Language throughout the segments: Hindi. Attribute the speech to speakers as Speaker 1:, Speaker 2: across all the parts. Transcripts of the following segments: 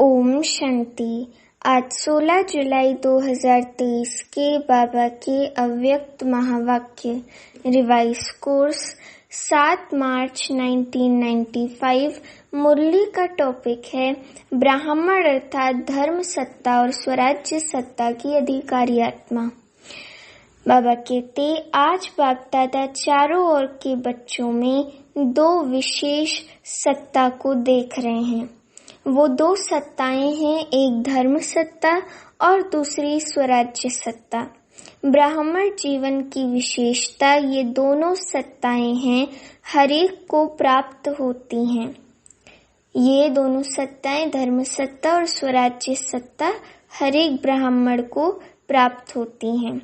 Speaker 1: ओम शांति। आज 16 जुलाई 2023 के बाबा के अव्यक्त महावाक्य रिवाइज कोर्स 7 मार्च 1995 मुरली का टॉपिक है ब्राह्मण अर्थात धर्म सत्ता और स्वराज्य सत्ता की अधिकारी आत्मा। बाबा कहते आज बाप दादा चारों ओर के बच्चों में दो विशेष सत्ता को देख रहे हैं। वो दो सत्ताएं हैं, एक धर्म सत्ता और दूसरी स्वराज्य सत्ता। ब्राह्मण जीवन की विशेषता ये दोनों सत्ताएं हैं, हर एक को प्राप्त होती हैं। ये दोनों सत्ताएं धर्म सत्ता और स्वराज्य सत्ता हर एक ब्राह्मण को प्राप्त होती हैं।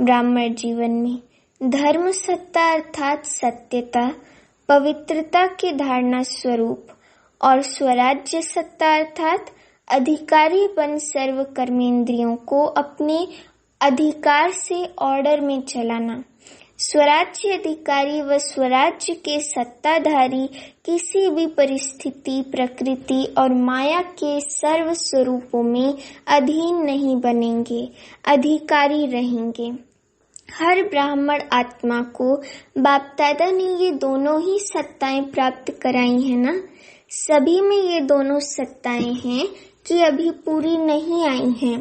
Speaker 1: ब्राह्मण जीवन में धर्म सत्ता अर्थात सत्यता, पवित्रता के धारणा स्वरूप और स्वराज्य सत्ता अर्थात अधिकारी बन सर्व कर्मेंद्रियों को अपने अधिकार से ऑर्डर में चलाना। स्वराज्य अधिकारी व स्वराज्य के सत्ताधारी किसी भी परिस्थिति, प्रकृति और माया के सर्व स्वरूपों में अधीन नहीं बनेंगे, अधिकारी रहेंगे। हर ब्राह्मण आत्मा को बाप दादा ने ये दोनों ही सत्ताएं प्राप्त कराई है ना। सभी में ये दोनों सत्ताएं हैं कि अभी पूरी नहीं आई हैं।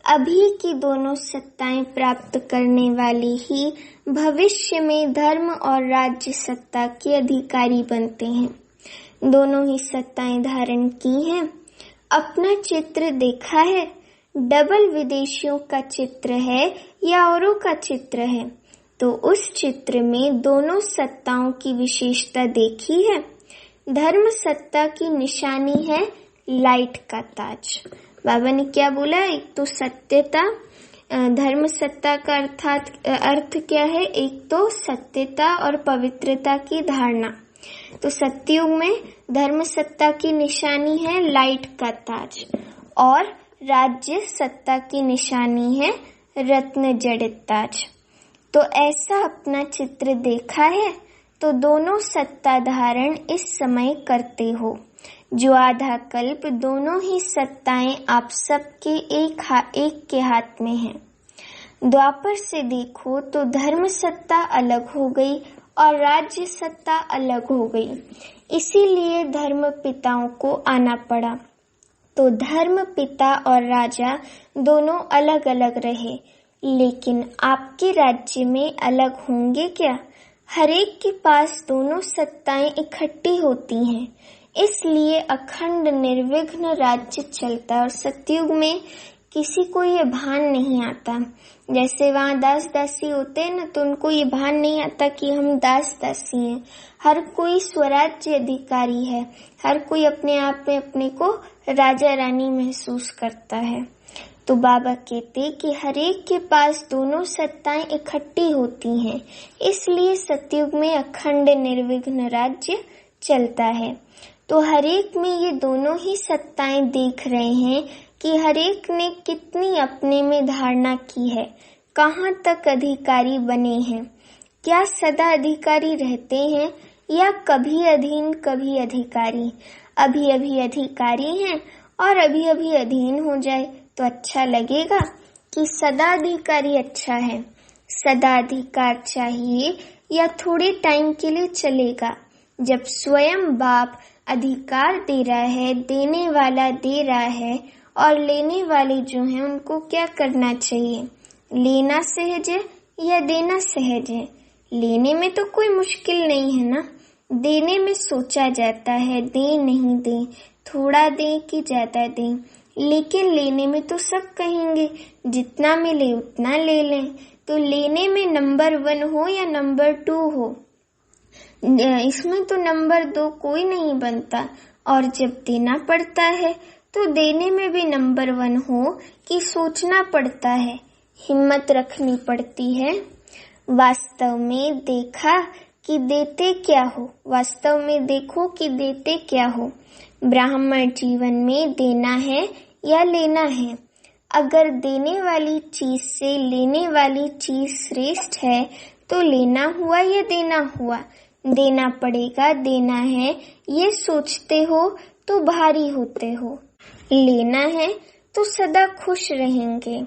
Speaker 1: अभी की दोनों सत्ताएं प्राप्त करने वाले ही भविष्य में धर्म और राज्य सत्ता के अधिकारी बनते हैं। दोनों ही सत्ताएं धारण की हैं। अपना चित्र देखा है, डबल विदेशियों का चित्र है या औरों का चित्र है, तो उस चित्र में दोनों सत्ताओं की विशेषता देखी है। धर्म सत्ता की निशानी है लाइट का ताज। बाबा ने क्या बोला, एक तो सत्यता, धर्म सत्ता का अर्थ क्या है, एक तो सत्यता और पवित्रता की धारणा। तो सत्ययुग में धर्म सत्ता की निशानी है लाइट का ताज और राज्य सत्ता की निशानी है रत्न जड़ित ताज। तो ऐसा अपना चित्र देखा है तो दोनों सत्ता धारण इस समय करते हो। जो आधा कल्प दोनों ही सत्ताएं आप सबके एक के हाथ में हैं। द्वापर से देखो तो धर्म सत्ता अलग हो गई और राज्य सत्ता अलग हो गई, इसीलिए धर्म पिताओं को आना पड़ा। तो धर्म पिता और राजा दोनों अलग अलग रहे, लेकिन आपके राज्य में अलग होंगे क्या? हर एक के पास दोनों सत्ताएं इकट्ठी होती हैं, इसलिए अखंड निर्विघ्न राज्य चलता है। और सतयुग में किसी को ये भान नहीं आता। जैसे वहाँ दास दासी होते हैं ना, तो उनको ये भान नहीं आता कि हम दास दासी हैं। हर कोई स्वराज्य अधिकारी है, हर कोई अपने आप में अपने को राजा रानी महसूस करता है। तो बाबा कहते कि हर एक के पास दोनों सत्ताएं इकट्ठी होती हैं, इसलिए सतयुग में अखंड निर्विघ्न राज्य चलता है। तो हर एक में ये दोनों ही सत्ताएं देख रहे हैं कि हर एक ने कितनी अपने में धारणा की है, कहाँ तक अधिकारी बने हैं। क्या सदा अधिकारी रहते हैं या कभी अधीन कभी अधिकारी? अभी अभी अधिकारी हैं और अभी अभी अधीन हो जाए तो अच्छा लगेगा कि सदा अधिकारी अच्छा है? सदा अधिकार चाहिए या थोड़े टाइम के लिए चलेगा? जब स्वयं बाप अधिकार दे रहा है, देने वाला दे रहा है और लेने वाले जो हैं उनको क्या करना चाहिए? लेना सहज है या देना सहज है? लेने में तो कोई मुश्किल नहीं है ना, देने में सोचा जाता है दें नहीं दें, थोड़ा दें कि ज्यादा दें। लेकिन लेने में तो सब कहेंगे जितना मिले उतना ले लें। तो लेने में नंबर 1 हो या नंबर 2 हो, इसमें तो नंबर 2 कोई नहीं बनता। और जब देना पड़ता है तो देने में भी नंबर 1 हो कि सोचना पड़ता है, हिम्मत रखनी पड़ती है। वास्तव में देखा कि देते क्या हो, वास्तव में देखो कि देते क्या हो। ब्राह्मण जीवन में देना है या लेना है। अगर देने वाली चीज से लेने वाली चीज श्रेष्ठ है तो लेना हुआ या देना हुआ? देना पड़ेगा, देना है, ये सोचते हो तो भारी होते हो। लेना है तो सदा खुश रहेंगे,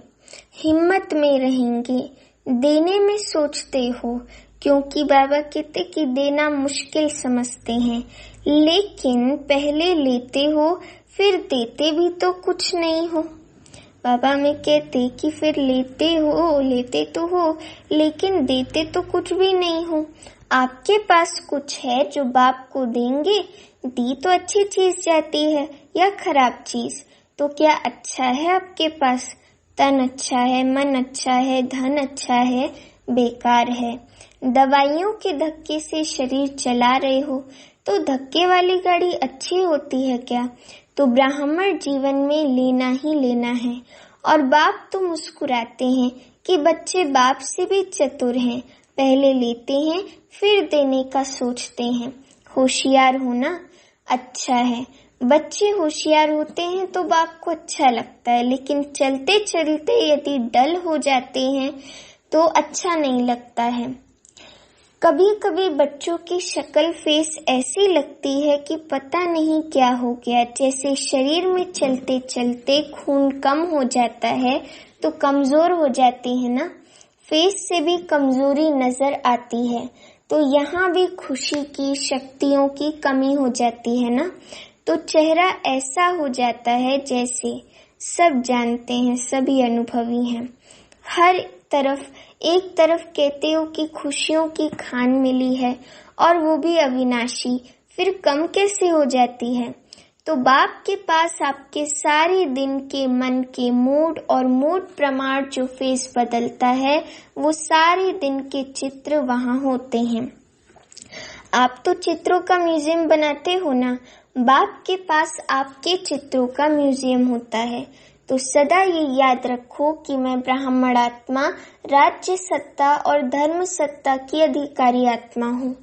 Speaker 1: हिम्मत में रहेंगे, देने में सोचते हो, क्योंकि बाबा कहते कि देना मुश्किल समझते हैं, लेकिन पहले लेते हो फिर देते भी तो कुछ नहीं हो। बाबा में कहते कि फिर लेते तो हो लेकिन देते तो कुछ भी नहीं हो। आपके पास कुछ है जो बाप को देंगे, दी तो अच्छी चीज जाती है या खराब चीज, तो क्या अच्छा है आपके पास? तन अच्छा है, मन अच्छा है, धन अच्छा है, बेकार है। दवाइयों के धक्के से शरीर चला रहे हो तो धक्के वाली गाड़ी अच्छी होती है क्या? तो ब्राह्मण जीवन में लेना ही लेना है। और बाप तो मुस्कुराते हैं कि बच्चे बाप से भी चतुर हैं, पहले लेते हैं फिर देने का सोचते हैं। होशियार होना अच्छा है, बच्चे होशियार होते हैं तो बाप को अच्छा लगता है, लेकिन चलते चलते यदि डल हो जाते हैं तो अच्छा नहीं लगता है। कभी कभी बच्चों की शक्ल फेस ऐसी लगती है कि पता नहीं क्या हो गया, जैसे शरीर में चलते चलते खून कम हो जाता है तो कमजोर हो जाती है ना, फेस से भी कमजोरी नजर आती है। तो यहाँ भी खुशी की, शक्तियों की कमी हो जाती है ना, तो चेहरा ऐसा हो जाता है जैसे सब जानते हैं, सभी अनुभवी हैं। हर तरफ एक तरफ कहते हो कि खुशियों की खान मिली है और वो भी अविनाशी, फिर कम कैसे हो जाती है? तो बाप के पास आपके सारे दिन के मन के मूड और मूड प्रमाण जो फेस बदलता है वो सारे दिन के चित्र वहाँ होते हैं। आप तो चित्रों का म्यूजियम बनाते हो ना, बाप के पास आपके चित्रों का म्यूजियम होता है। तो सदा ये याद रखो कि मैं ब्राह्मण आत्मा, राज्य सत्ता और धर्म सत्ता की अधिकारी आत्मा हूँ।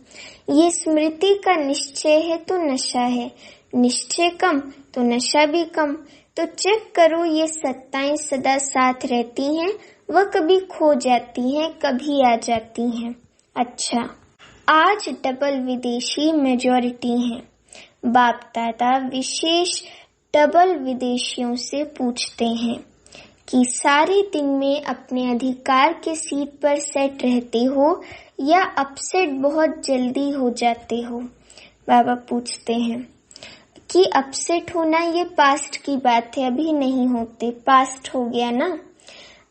Speaker 1: ये स्मृति का निश्चय है तो नशा है, निश्चय कम तो नशा भी कम। तो चेक करो ये सत्ताएं सदा साथ रहती हैं, वह कभी खो जाती हैं, कभी आ जाती हैं। अच्छा, आज डबल विदेशी मेजॉरिटी हैं। बाप दादा विशेष डबल विदेशियों से पूछते हैं कि सारे दिन में अपने अधिकार के सीट पर सेट रहते हो या अपसेट बहुत जल्दी हो जाते हो? बाबा पूछते हैं कि अपसेट होना ये पास्ट की बात है, अभी नहीं होते, पास्ट हो गया ना,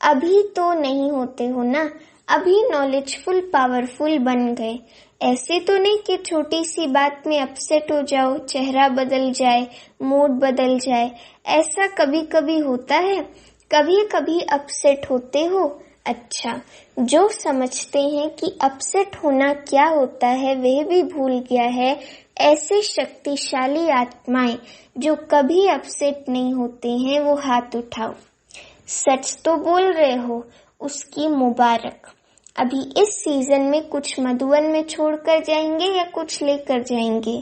Speaker 1: अभी तो नहीं होते हो ना, अभी नॉलेजफुल पावरफुल बन गए। ऐसे तो नहीं कि छोटी सी बात में अपसेट हो जाओ, चेहरा बदल जाए, मूड बदल जाए। ऐसा कभी कभी होता है, कभी कभी अपसेट होते हो। अच्छा, जो समझते हैं कि अपसेट होना क्या होता है वह भी भूल गया है। ऐसे शक्तिशाली आत्माएं जो कभी अपसेट नहीं होते हैं वो हाथ उठाओ। सच तो बोल रहे हो, उसकी मुबारक। अभी इस सीजन में कुछ मधुबन में छोड़कर जाएंगे या कुछ लेकर जाएंगे?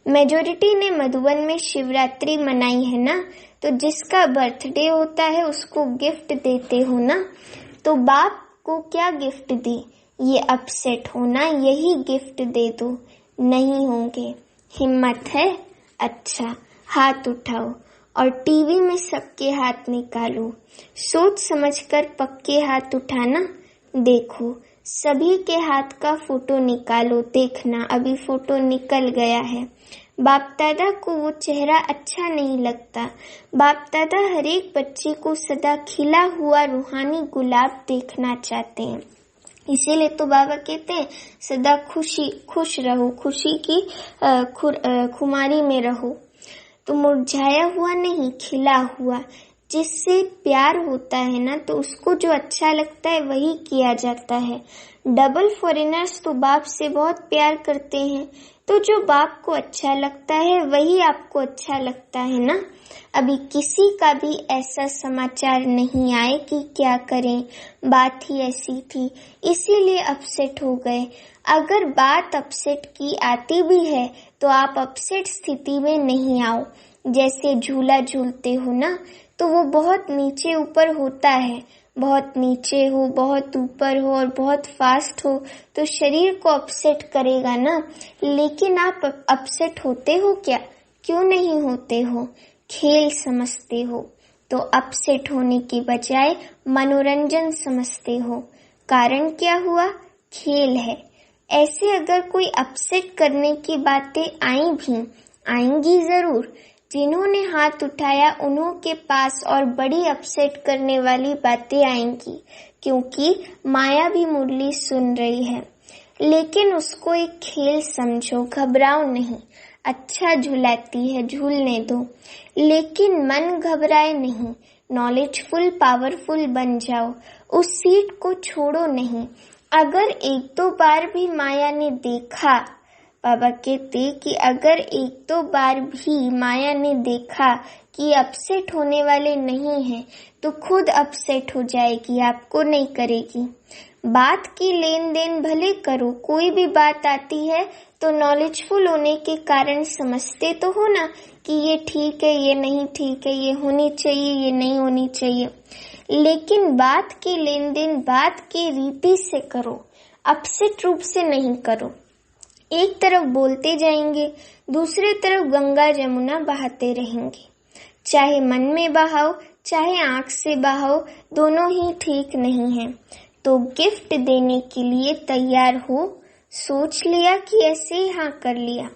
Speaker 1: मेजॉरिटी ने मधुबन में शिवरात्रि मनाई है ना, तो जिसका बर्थडे होता है उसको गिफ्ट देते हो ना, तो बाप को क्या गिफ्ट दी? ये अपसेट होना, यही गिफ्ट दे दो। नहीं होंगे, हिम्मत है? अच्छा, हाथ उठाओ और टीवी में सबके हाथ निकालो। सोच समझकर पक्के हाथ उठाना। देखो, सभी के हाथ का फोटो निकालो, देखना अभी फोटो निकल गया है। बाप दादा को वो चेहरा अच्छा नहीं लगता। बाप दादा हर एक बच्चे को सदा खिला हुआ रूहानी गुलाब देखना चाहते हैं। इसीलिए तो बाबा कहते हैं सदा खुश रहो, खुशी की खुमारी में रहो। तो मुरझाया हुआ नहीं, खिला हुआ। जिससे प्यार होता है ना, तो उसको जो अच्छा लगता है वही किया जाता है। डबल फॉरेनर्स तो बाप से बहुत प्यार करते हैं, तो जो बाप को अच्छा लगता है वही आपको अच्छा लगता है ना। अभी किसी का भी ऐसा समाचार नहीं आए कि क्या करें, बात ही ऐसी थी इसीलिए अपसेट हो गए। अगर बात अपसेट की आती भी है तो आप अपसेट स्थिति में नहीं आओ। जैसे झूला झूलते हो ना, तो वो बहुत नीचे ऊपर होता है, बहुत नीचे हो, बहुत ऊपर हो और बहुत फास्ट हो तो शरीर को अपसेट करेगा ना। लेकिन आप अपसेट होते हो क्या? क्यों नहीं होते हो? खेल समझते हो तो अपसेट होने की बजाय मनोरंजन समझते हो। कारण क्या हुआ? खेल है। ऐसे अगर कोई अपसेट करने की बातें आएंगी जरूर। जिन्होंने हाथ उठाया उन्हों के पास और बड़ी अपसेट करने वाली बातें आएंगी, क्योंकि माया भी मुरली सुन रही है। लेकिन उसको एक खेल समझो, घबराओ नहीं। अच्छा झुलाती है, झूलने दो। लेकिन मन घबराए नहीं, नॉलेजफुल पावरफुल बन जाओ। उस सीट को छोड़ो नहीं। अगर एक दो बार भी माया ने देखा, बाबा कहते कि अगर एक दो बार भी माया ने देखा कि अपसेट होने वाले नहीं हैं, तो खुद अपसेट हो जाएगी, आपको नहीं करेगी। बात की लेन देन भले करो, कोई भी बात आती है तो नॉलेजफुल होने के कारण समझते तो हो ना कि ये ठीक है, ये नहीं ठीक है, ये होनी चाहिए, ये नहीं होनी चाहिए। लेकिन बात की लेन देन बात की रीति से करो, अपसेट रूप से नहीं करो। एक तरफ बोलते जाएंगे, दूसरी तरफ गंगा जमुना बहाते रहेंगे। चाहे मन में बहाओ, चाहे आंख से बहाओ, दोनों ही ठीक नहीं है। तो गिफ्ट देने के लिए तैयार हो। सोच लिया कि ऐसे ही हाँ कर लिया।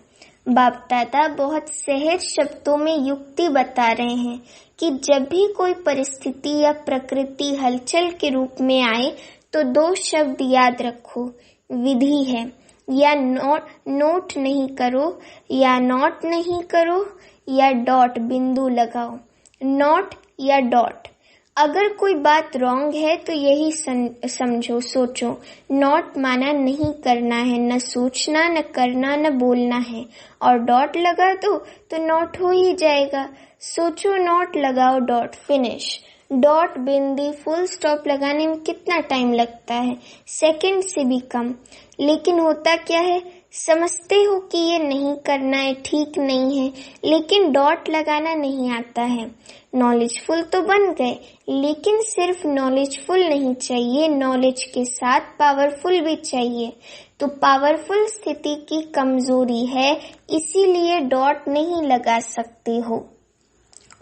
Speaker 1: बाप दादा बहुत सहज शब्दों में युक्ति बता रहे हैं कि जब भी कोई परिस्थिति या प्रकृति हलचल के रूप में आए तो दो शब्द याद रखो। विधि है, या नोट नहीं करो, या नॉट नहीं करो, या डॉट बिंदु लगाओ। नॉट या डॉट। अगर कोई बात रॉन्ग है तो यही समझो, सोचो। नॉट माना नहीं करना है, न सोचना, न करना, न बोलना है। और डॉट लगा दो तो नॉट हो ही जाएगा। सोचो, नॉट लगाओ, डॉट, फिनिश। डॉट, बिंदी, फुल स्टॉप लगाने में कितना टाइम लगता है? सेकंड से भी कम। लेकिन होता क्या है? समझते हो कि ये नहीं करना है, ठीक नहीं है, लेकिन डॉट लगाना नहीं आता है। नॉलेजफुल तो बन गए, लेकिन सिर्फ नॉलेजफुल नहीं चाहिए, नॉलेज के साथ पावरफुल भी चाहिए। तो पावरफुल स्थिति की कमजोरी है, इसीलिए डॉट नहीं लगा सकते हो।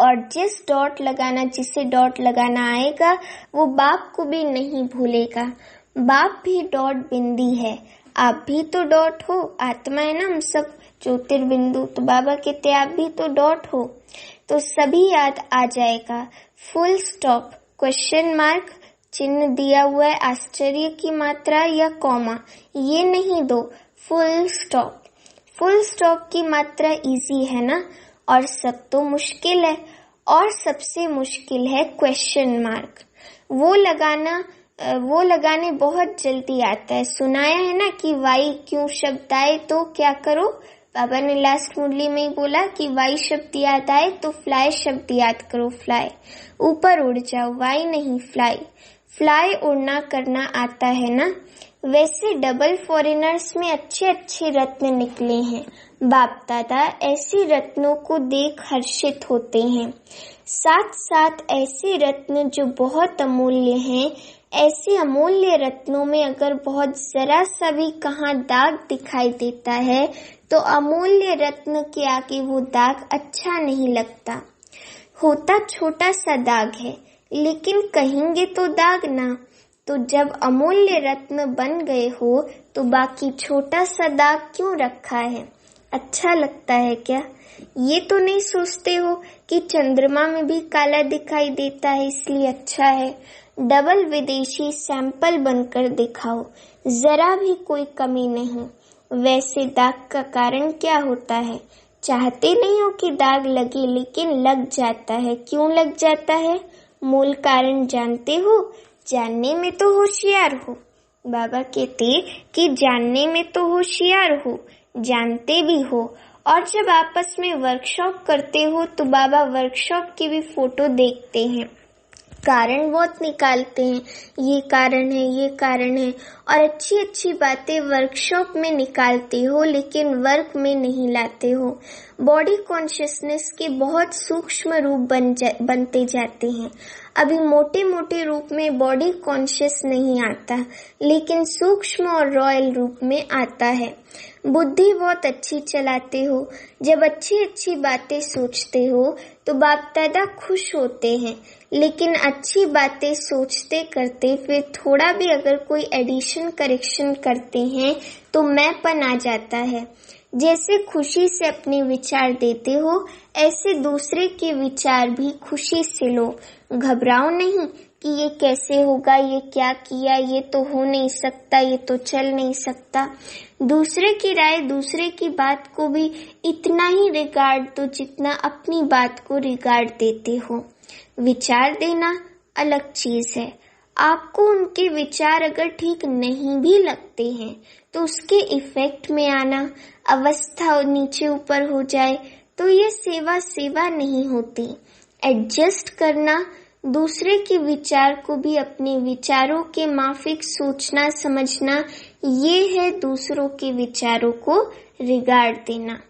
Speaker 1: और जिसे डॉट लगाना आएगा वो बाप को भी नहीं भूलेगा। बाप भी डॉट बिंदी है, आप भी तो डॉट हो, आत्मा है ना हम सब, ज्योतिर्बिंदु। तो बाबा कहते आप भी तो डॉट हो। तो सभी याद आ जाएगा। फुल स्टॉप, क्वेश्चन मार्क, चिन्ह दिया हुआ है, आश्चर्य की मात्रा या कॉमा, ये नहीं दो। Full stop. फुल स्टॉप की मात्रा इजी है ना, और सब तो मुश्किल है। और सबसे मुश्किल है क्वेश्चन मार्क। वो लगाने बहुत जल्दी आता है। सुनाया है ना कि वाई क्यों शब्द आए तो क्या करो। बाबा ने लास्ट मुरली में ही बोला कि वाई शब्द याद आए तो फ्लाई शब्द याद करो। फ्लाई, ऊपर उड़ जाओ, वाई नहीं फ्लाई। फ्लाई उड़ना करना आता है ना। वैसे डबल फॉरेनर्स में अच्छे अच्छे रत्न निकले हैं। बाप दादा ऐसे रत्नों को देख हर्षित होते हैं। साथ साथ ऐसे रत्न जो बहुत अमूल्य हैं, ऐसे अमूल्य रत्नों में अगर बहुत जरा सा भी कहाँ दाग दिखाई देता है तो अमूल्य रत्न के आगे वो दाग अच्छा नहीं लगता। होता छोटा सा दाग है, लेकिन कहेंगे तो दाग ना। तो जब अमूल्य रत्न बन गए हो तो बाकी छोटा सा दाग क्यों रखा है? अच्छा लगता है क्या? ये तो नहीं सोचते हो कि चंद्रमा में भी काला दिखाई देता है इसलिए अच्छा है। डबल विदेशी सैंपल बनकर दिखाओ, जरा भी कोई कमी नहीं। वैसे दाग का कारण क्या होता है? चाहते नहीं हो कि दाग लगे, लेकिन लग जाता है। क्यों लग जाता है? मूल कारण जानते हो? जानने में तो होशियार हो। बाबा कहते कि जानने में तो होशियार हो, जानते भी हो। और जब आपस में वर्कशॉप करते हो तो बाबा वर्कशॉप की भी फोटो देखते हैं, कारण बहुत निकालते हैं, ये कारण है, ये कारण है, और अच्छी अच्छी बातें वर्कशॉप में निकालते हो, लेकिन वर्क में नहीं लाते हो। बॉडी कॉन्शियसनेस के बहुत सूक्ष्म रूप बनते जाते हैं। अभी मोटे मोटे रूप में बॉडी कॉन्शियस नहीं आता, लेकिन सूक्ष्म और रॉयल रूप में आता है। बुद्धि बहुत अच्छी चलाते हो, जब अच्छी अच्छी बातें सोचते हो तो बाप दादा खुश होते हैं, लेकिन अच्छी बातें सोचते करते फिर थोड़ा भी अगर कोई एडिशन करेक्शन करते हैं तो मैंपन आ जाता है। जैसे खुशी से अपने विचार देते हो, ऐसे दूसरे के विचार भी खुशी से लो। घबराओ नहीं कि ये कैसे होगा, ये क्या किया, ये तो हो नहीं सकता, ये तो चल नहीं सकता। दूसरे की राय, दूसरे की बात को भी इतना ही रिगार्ड दो जितना अपनी बात को रिगार्ड देते हो। विचार देना अलग चीज है। आपको उनके विचार अगर ठीक नहीं भी लगते हैं तो उसके इफेक्ट में आना, अवस्था नीचे ऊपर हो जाए तो ये सेवा नहीं होती। एडजस्ट करना, दूसरे के विचार को भी अपने विचारों के माफिक सोचना समझना, ये है दूसरों के विचारों को रिगार्ड देना।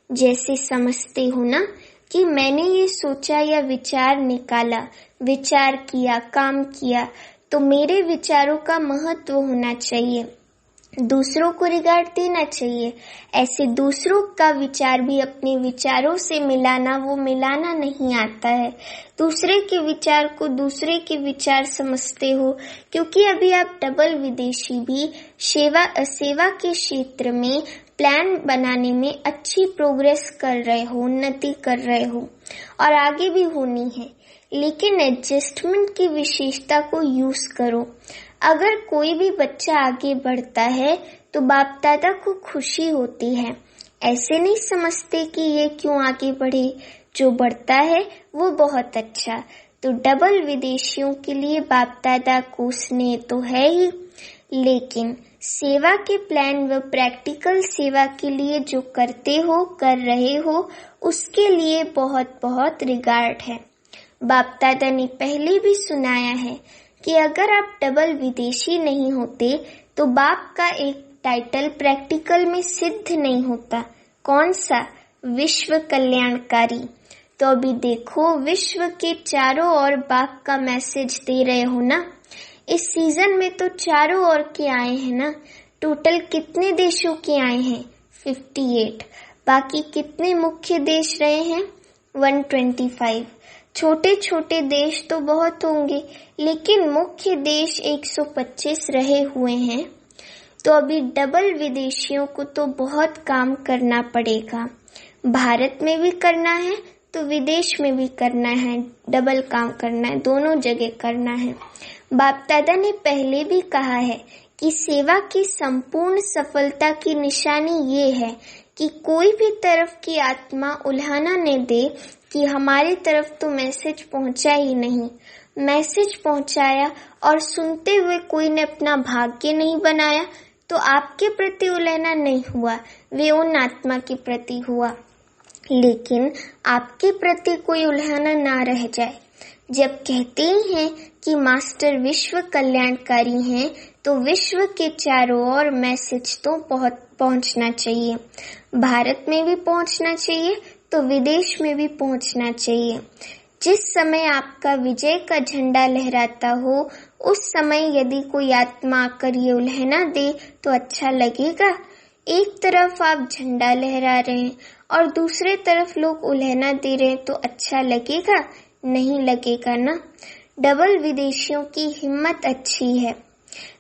Speaker 1: जैसे समझते हो ना कि मैंने ये सोचा या विचार निकाला, विचार किया, काम किया, तो मेरे विचारों का महत्व होना चाहिए, दूसरों को रिगार्ड देना चाहिए। ऐसे दूसरों का विचार भी अपने विचारों से मिलाना, वो मिलाना नहीं आता है। दूसरे के विचार को दूसरे के विचार समझते हो, क्योंकि अभी आप डबल विदेशी भी सेवा के क्षेत्र में प्लान बनाने में अच्छी प्रोग्रेस कर रहे हो, उन्नति कर रहे हो और आगे भी होनी है। लेकिन एडजस्टमेंट की विशेषता को यूज करो। अगर कोई भी बच्चा आगे बढ़ता है तो बाप दादा को खुशी होती है। ऐसे नहीं समझते कि ये क्यों आगे बढ़े, जो बढ़ता है वो बहुत अच्छा। तो डबल विदेशियों के लिए बाप दादा को स्नेह तो है ही, लेकिन सेवा के प्लान व प्रैक्टिकल सेवा के लिए जो करते हो, कर रहे हो, उसके लिए बहुत बहुत रिगार्ड है। बाप दादा ने पहले भी सुनाया है कि अगर आप डबल विदेशी नहीं होते तो बाप का एक टाइटल प्रैक्टिकल में सिद्ध नहीं होता। कौन सा? विश्व कल्याणकारी। तो अभी देखो, विश्व के चारों ओर बाप का मैसेज दे रहे हो ना। इस सीजन में तो चारों ओर के आए हैं ना। टोटल कितने देशों के आए हैं? 58। बाकी कितने मुख्य देश रहे हैं? 125। छोटे छोटे देश तो बहुत होंगे, लेकिन मुख्य देश 125 रहे हुए हैं। तो अभी डबल विदेशियों को तो बहुत काम करना पड़ेगा। भारत में भी करना है तो विदेश में भी करना है, डबल काम करना है, दोनों जगह करना है। बाप दादा ने पहले भी कहा है कि सेवा की संपूर्ण सफलता की निशानी ये है कि कोई भी तरफ की आत्मा उल्हाना न दे कि हमारी तरफ तो मैसेज पहुंचा ही नहीं। मैसेज पहुंचाया और सुनते हुए कोई ने अपना भाग्य नहीं बनाया तो आपके प्रति उल्हाना नहीं हुआ, वे उन आत्मा के प्रति हुआ। लेकिन आपके प्रति कोई उल्हाना ना रह जाए। जब कहते ही हैं कि मास्टर विश्व कल्याणकारी हैं, तो विश्व के चारों ओर मैसेज तो बहुत पहुंचना चाहिए। भारत में भी पहुंचना चाहिए तो विदेश में भी पहुंचना चाहिए। जिस समय आपका विजय का झंडा लहराता हो, उस समय यदि कोई आत्मा आकर ये उल्हाना दे तो अच्छा लगेगा? एक तरफ आप झंडा लहरा रहे हैं और दूसरे तरफ लोग उल्हाना दे रहे हैं तो अच्छा लगेगा? नहीं लगेगा ना। डबल विदेशियों की हिम्मत अच्छी है।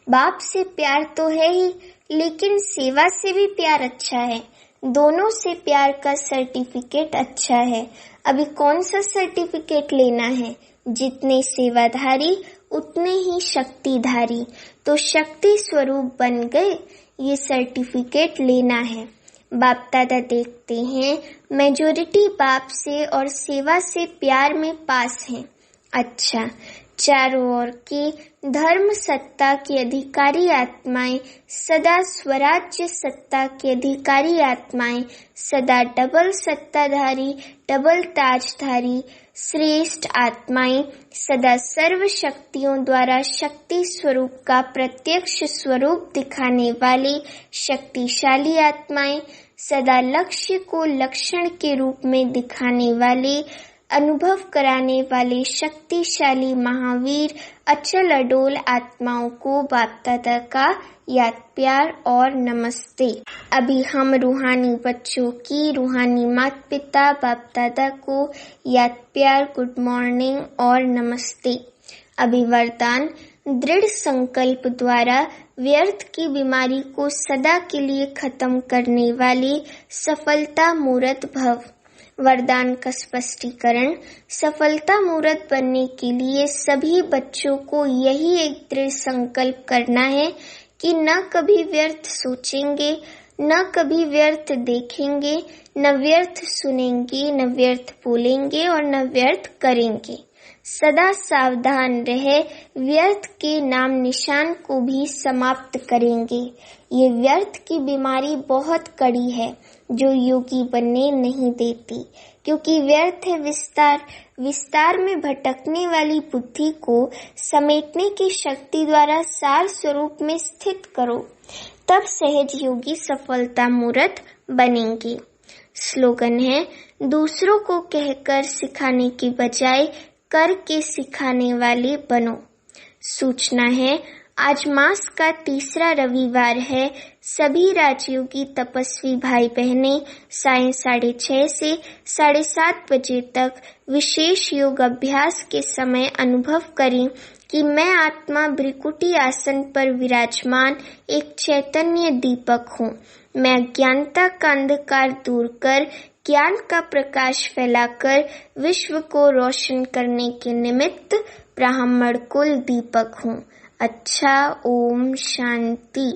Speaker 1: बाप से प्यार तो है ही, लेकिन सेवा से भी प्यार अच्छा है। दोनों से प्यार का सर्टिफिकेट अच्छा है। अभी कौन सा सर्टिफिकेट लेना है? जितने सेवाधारी उतने ही शक्तिधारी, तो शक्ति स्वरूप बन गए, ये सर्टिफिकेट लेना है। बाप दादा देखते हैं मेजोरिटी बाप से और सेवा से प्यार में पास है। अच्छा, चारों ओर की धर्म सत्ता की अधिकारी आत्माएं, सदा स्वराज्य सत्ता की अधिकारी आत्माएं, सदा डबल सत्ताधारी, डबल ताजधारी श्रेष्ठ आत्माएं, सदा सर्व शक्तियों द्वारा शक्ति स्वरूप का प्रत्यक्ष स्वरूप दिखाने वाली शक्तिशाली आत्माएं, सदा लक्ष्य को लक्षण के रूप में दिखाने वाली अनुभव कराने वाले शक्तिशाली महावीर अचल अडोल आत्माओं को बाप दादा का याद प्यार और नमस्ते। अभी हम रूहानी बच्चों की रूहानी माता पिता बाप दादा को याद प्यार गुड मॉर्निंग और नमस्ते। अभी वरदान दृढ़ संकल्प द्वारा व्यर्थ की बीमारी को सदा के लिए खत्म करने वाले सफलता मूर्त भव। वरदान का स्पष्टीकरण। सफलता मूर्त बनने के लिए सभी बच्चों को यही एक दृढ़ संकल्प करना है कि न कभी व्यर्थ सोचेंगे, न कभी व्यर्थ देखेंगे, न व्यर्थ सुनेंगे, न व्यर्थ बोलेंगे और न व्यर्थ करेंगे। सदा सावधान रहे, व्यर्थ के नाम निशान को भी समाप्त करेंगे। ये व्यर्थ की बीमारी बहुत कड़ी है जो योगी बनने नहीं देती, क्योंकि व्यर्थ है विस्तार। विस्तार में भटकने वाली बुद्धि को समेटने की शक्ति द्वारा सार स्वरूप में स्थित करो, तब सहज योगी सफलता मूर्त बनेंगे। स्लोगन है, दूसरों को कहकर सिखाने की बजाय करके सिखाने वाले बनो। सूचना है, आज मास का तीसरा रविवार है। सभी राजयोगी तपस्वी भाई बहनें सायं 6:30 से 7:30 बजे तक विशेष योग अभ्यास के समय अनुभव करें कि मैं आत्मा भ्रिकुटी आसन पर विराजमान एक चैतन्य दीपक हूँ। मैं अज्ञानता का अंधकार दूर कर ज्ञान का प्रकाश फैलाकर विश्व को रोशन करने के निमित्त ब्राह्मण कुल दीपक हूँ। अच्छा, ओम शांति।